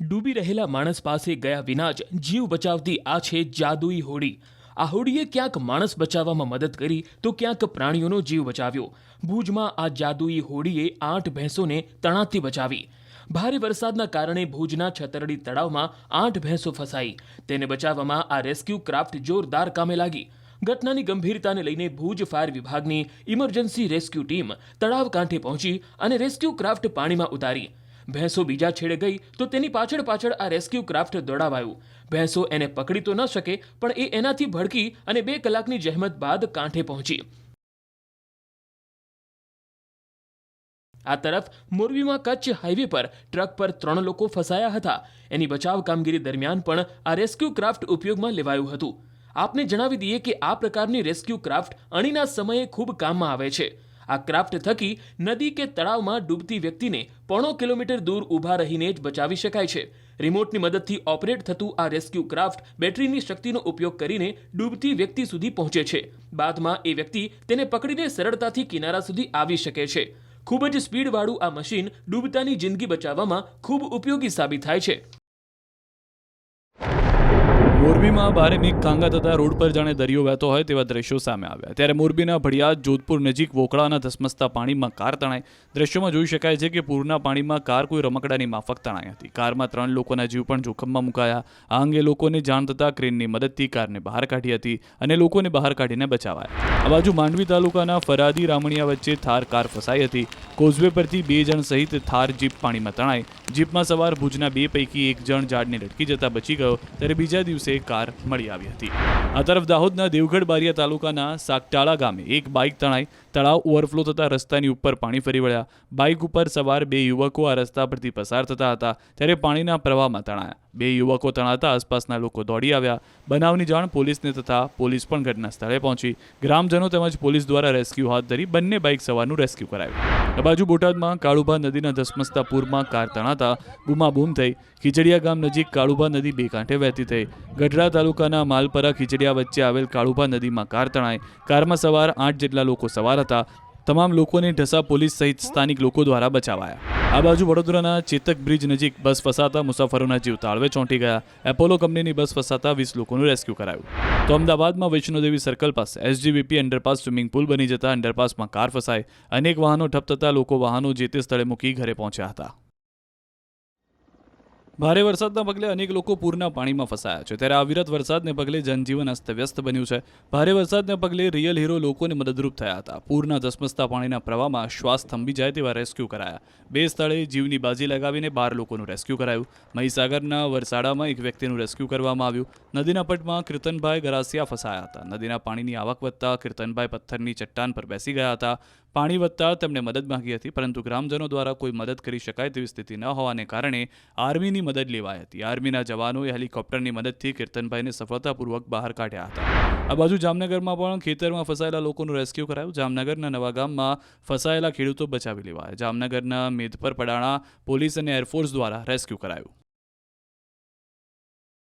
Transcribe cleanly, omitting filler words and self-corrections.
ડૂબી રહેલા માણસ પાસે ગયા વિના જ જીવ બચાવતી આ છે જાદુઈ હોડી। આ હોડીએ ક્યાંક માણસ બચાવવામાં મદદ કરી તો ક્યાંક પ્રાણીઓનો જીવ બચાવ્યો। ભુજમાં આ જાદુઈ હોડીએ 8 ભેંસોને તણાથી બચાવી। ભારે વરસાદના કારણે ભુજના છતરડી તળાવમાં 8 ભેંસો ફસાઈ। તેને બચાવવામાં આ રેસ્ક્યુ ક્રાફ્ટ જોરદાર કામે લાગી। ઘટનાની ગંભીરતાને લઈને ભુજ ફાયર વિભાગની ઇમરજન્સી રેસ્ક્યુ ટીમ તળાવ કાંઠે પહોંચી અને રેસ્ક્યુ ક્રાફ્ટ પાણીમાં ઉતારી। ભેંસો બીજા છેડે ગઈ તો તેની પાછળ પાછળ આ રેસ્ક્યુ ક્રાફ્ટ દોડાવાયું। ભેંસો એને પકડી તો ન શકે પણ એ એનાથી ભડકી અને 2 કલાકની જહેમત બાદ કાંઠે પહોંચી। આ તરફ મોરબીમાં કચ્છ હાઈવે પર ટ્રક પર 3 લોકો ફસાયા હતા। એની બચાવ કામગીરી દરમિયાન પણ આ રેસ્ક્યુ ક્રાફ્ટ ઉપયોગમાં લેવાયું હતું। આપને જણાવી દઈએ કે આ પ્રકારની રેસ્ક્યુ ક્રાફ્ટ અણીના સમયે ખૂબ કામમાં આવે છે। આ ક્રાફ્ટ થકી નદી કે તળાવમાં ડૂબતી વ્યક્તિને 1.5 કિલોમીટર દૂર ઊભા રહીને જ બચાવી શકાય છે। રિમોટની મદદથી ઓપરેટ થતું આ રેસ્ક્યુ ક્રાફ્ટ બેટરીની શક્તિનો ઉપયોગ કરીને ડૂબતી વ્યક્તિ સુધી પહોંચે છે। બાદમાં એ વ્યક્તિ તેને પકડીને સરળતાથી કિનારા સુધી આવી શકે છે। ખૂબ જ સ્પીડવાળું આ મશીન ડૂબતાની જિંદગી બચાવવામાં ખૂબ ઉપયોગી સાબિત થાય છે। મોરબીમાં ભારે મેઘ ખાંગા થતા રોડ પર જાણે દરિયો વહેતો હોય તેવા દ્રશ્યો સામે આવ્યા। ત્યારે મોરબીના ભડિયાદ જોધપુર નજીક વોકળાના ધસમસતા પાણીમાં કાર તણાઈ। દ્રશ્યોમાં જોઈ શકાય છે કે પૂરના પાણીમાં કાર કોઈ રમકડાની માફક તણાઈ હતી। કારમાં 3 લોકોના જીવ પણ જોખમમાં મુકાયા। આ અંગે લોકોને જાણ થતાં ક્રેનની મદદથી કારને બહાર કાઢી હતી અને લોકોને બહાર કાઢીને બચાવાયા। આ બાજુ માંડવી તાલુકાના ફરાદી રામણિયા વચ્ચે થાર કાર ફસાઈ હતી। કોઝવે પરથી 2 જણ સહિત થાર જીપ પાણીમાં તણાઈ। જીપમાં સવાર ભુજના 2 પૈકી 1 જણ ઝાડને લટકી જતા બચી ગયો ત્યારે બીજા દિવસે કાર મળી આવી હતી। આ તરફ દાહોદના દેવગઢ બારિયા તાલુકાના સાકટાળા ગામે એક બાઇક તણાઈ। તળાવ ઓવરફ્લો થતા રસ્તાની ઉપર પાણી ફરી વળ્યા। બાઇક ઉપર સવાર 2 યુવકો આ રસ્તા પરથી પસાર થતા હતા ત્યારે પાણીના પ્રવાહમાં તણાયા। 2 યુવકો તણાતા આસપાસના લોકો દોડી આવ્યા। બનાવની જાણ પોલીસને થતા પોલીસ પણ ઘટના સ્થળે પહોંચી। ગ્રામજનો તેમજ પોલીસ દ્વારા રેસ્ક્યુ હાથ ધરી બંને બાઇક સવારનું રેસ્ક્યુ કરાયું। આ બાજુ બોટાદમાં કાળુભા નદીના ધસમસતા પૂરમાં કાર તણાતા બૂમાબૂમ થઈ। ખીજડીયા ગામ નજીક કાળુભા નદી 2 કાંઠે વહેતી થઈ। ગઢડા તાલુકાના માલપરા ખીજડીયા વચ્ચે આવેલ કાળુભા નદીમાં કાર તણાઈ। કારમાં સવાર 8 જેટલા લોકો સવાર હતા। તમામ લોકોને ઢસા પોલીસ સહિત સ્થાનિક લોકો દ્વારા બચાવાયા। આ બાજુ વડોદરાના ચેતક બ્રિજ નજીક બસ ફસાતા મુસાફરોના જીવ તાળવે ચોંટી ગયા। એપોલો કંપનીની બસ ફસાતા 20 લોકોનું રેસ્ક્યુ કરાયું। તો અમદાવાદમાં વૈષ્ણોદેવી સર્કલ પાસે એસજીવીપી અંડરપાસ સ્વિમિંગ પુલ બની જતા અંડરપાસમાં કાર ફસાઈ। અનેક વાહનો ઠપ થતા લોકો વાહનો જે તે સ્થળે મૂકી ઘરે પહોંચ્યા હતા। ભારે વરસાદના પગલે અનેક લોકો પૂરના પાણીમાં ફસાયા છે। ત્યારે અવિરત વરસાદને પગલે જનજીવન અસ્તવ્યસ્ત બન્યું છે। ભારે વરસાદને પગલે રિયલ હીરો લોકોને મદદરૂપ થયા હતા। પૂરના ધસમસતા પાણીના પ્રવાહમાં શ્વાસ થંભી જાય તેવા રેસ્ક્યુ કરાયા। 2 સ્થળે જીવની બાજી લગાવીને 12 લોકોનું રેસ્ક્યુ કરાયું। મહીસાગરના વરસાડામાં એક વ્યક્તિનું રેસ્ક્યુ કરવામાં આવ્યું। નદીના પટમાં કીર્તનભાઈ ગરાસિયા ફસાયા હતા। નદીના પાણીની આવક વધતા કીર્તનભાઈ પથ્થરની ચટ્ટાન પર બેસી ગયા હતા। પાણી વધતા તેમણે મદદ માંગી હતી પરંતુ ગ્રામજનો દ્વારા કોઈ મદદ કરી શકાય તેવી સ્થિતિ ન હોવાને કારણે આર્મીની મદદ લેવાઈ હતી। આર્મીના જવાનોએ હેલિકોપ્ટરની મદદથી કીર્તનભાઈને સફળતાપૂર્વક બહાર કાઢ્યા હતા। આ બાજુ જામનગરમાં પણ ખેતરમાં ફસાયેલા લોકોનું રેસ્ક્યુ કરાયું। જામનગરના નવા ગામમાં ફસાયેલા ખેડૂતો બચાવી લેવાયા। જામનગરના મેદપર પડાણા પોલીસ અને એરફોર્સ દ્વારા રેસ્ક્યુ કરાયું।